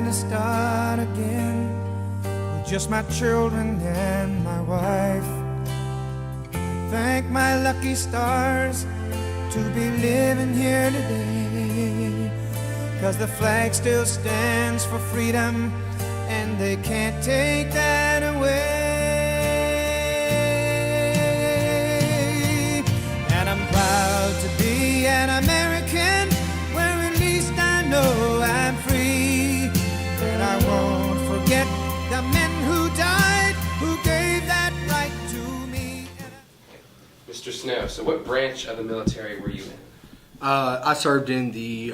trying to start again with just my children and my wife. I thank my lucky stars to be living here today, 'cause the flag still stands for freedom and they can't take that away. And I'm proud to be an American, where at least I know I'm free. And I won't forget the men who died, who gave that right to me. Mr. Snow, so what branch of the military were you in? I served in the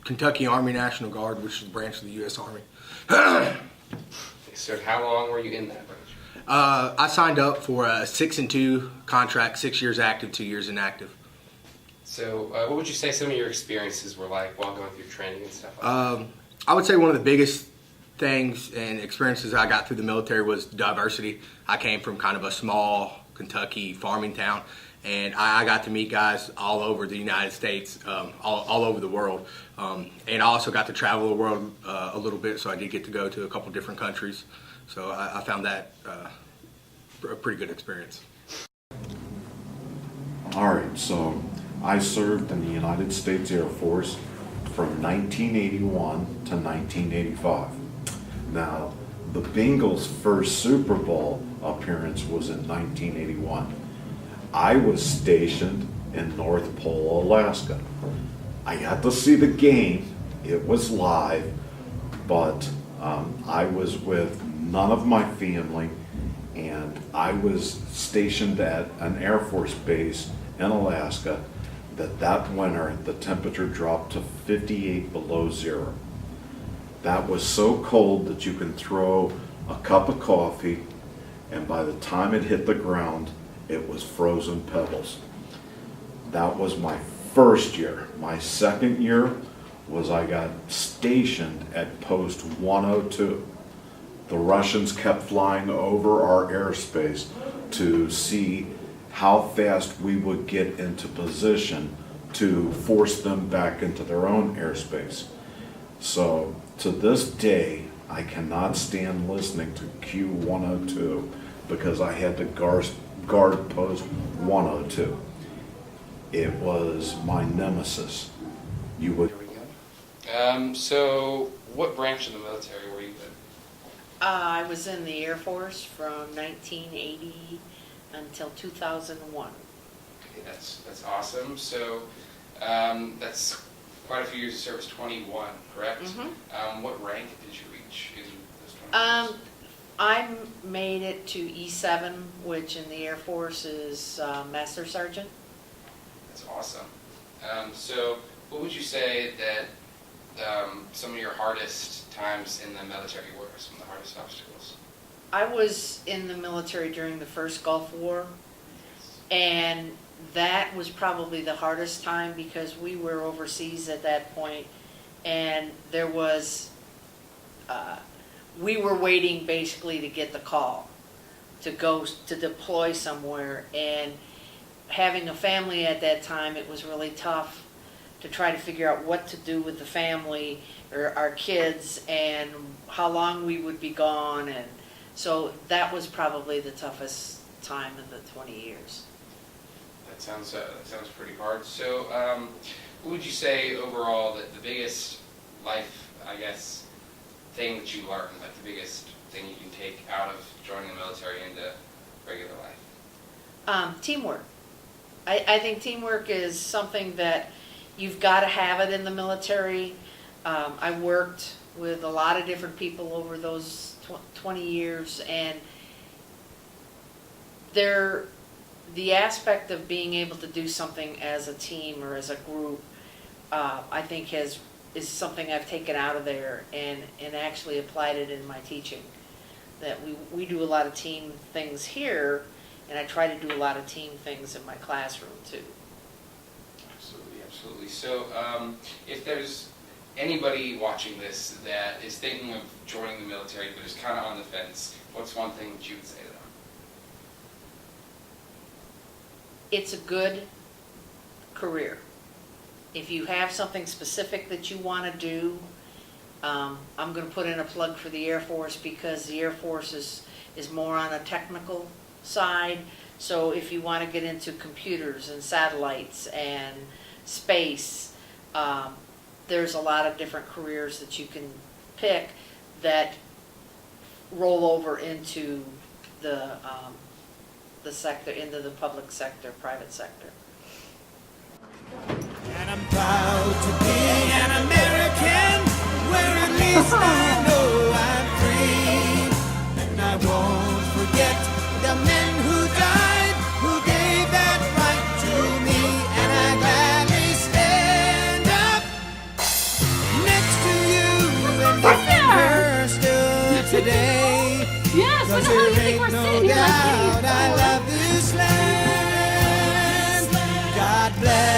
Kentucky Army National Guard, which is a branch of the U.S. Army. So how long were you in that branch? I signed up for a 6-2 contract, 6 years active, 2 years inactive. So what would you say some of your experiences were like while going through training and stuff like that? I would say one of the biggest things and experiences I got through the military was diversity. I came from kind of a small Kentucky farming town, and I got to meet guys all over the United States, all over the world. And I also got to travel the world a little bit, so I did get to go to a couple different countries. So I found that a pretty good experience. All right, so I served in the United States Air Force from 1981 to 1985. Now, the Bengals' first Super Bowl appearance was in 1981. I was stationed in North Pole, Alaska. I got to see the game. It was live, but I was with none of my family, and I was stationed at an Air Force base in Alaska that winter the temperature dropped to 58 below zero. That was so cold that you can throw a cup of coffee, and by the time it hit the ground, it was frozen pebbles. That was my first year. My second year was I got stationed at post 102. The Russians kept flying over our airspace to see how fast we would get into position to force them back into their own airspace. So to this day, I cannot stand listening to Q102 because I had to guard post 102. It was my nemesis. You would. Here we go. So what branch of the military were you in? I was in the Air Force from 1980 until 2001. Okay, that's awesome. So that's quite a few years of service, 21, correct? Mm-hmm. What rank did you reach in those 20 years? I made it to E7, which in the Air Force is Master Sergeant. That's awesome. So what would you say that some of your hardest times in the military were, some of the hardest obstacles? I was in the military during the first Gulf War, and that was probably the hardest time because we were overseas at that point, and there was, we were waiting basically to get the call to go to deploy somewhere, and having a family at that time, it was really tough to try to figure out what to do with the family or our kids and how long we would be gone. And so that was probably the toughest time of the 20 years. That sounds pretty hard. So what would you say overall that the biggest life, I guess, thing that you learned, like the biggest thing you can take out of joining the military into regular life? Teamwork. I think teamwork is something that you've got to have it in the military. I worked with a lot of different people over those 20 years, and the aspect of being able to do something as a team or as a group, I think is something I've taken out of there and actually applied it in my teaching. That we do a lot of team things here, and I try to do a lot of team things in my classroom too. Absolutely. So if there's anybody watching this that is thinking of joining the military but is kind of on the fence, what's one thing that you would say to them? It's a good career. If you have something specific that you want to do, I'm gonna put in a plug for the Air Force because the Air Force is more on a technical side. So if you wanna get into computers and satellites and space, there's a lot of different careers that you can pick that roll over into the sector, into the public sector, private sector. And I'm proud to be an American, where at least I know I'm free. And I won't forget the men who died, who gave that right to me. And I gladly stand up next to you and defend her still today. Yes, what the hell do you think we're sitting here like I love this land. God bless.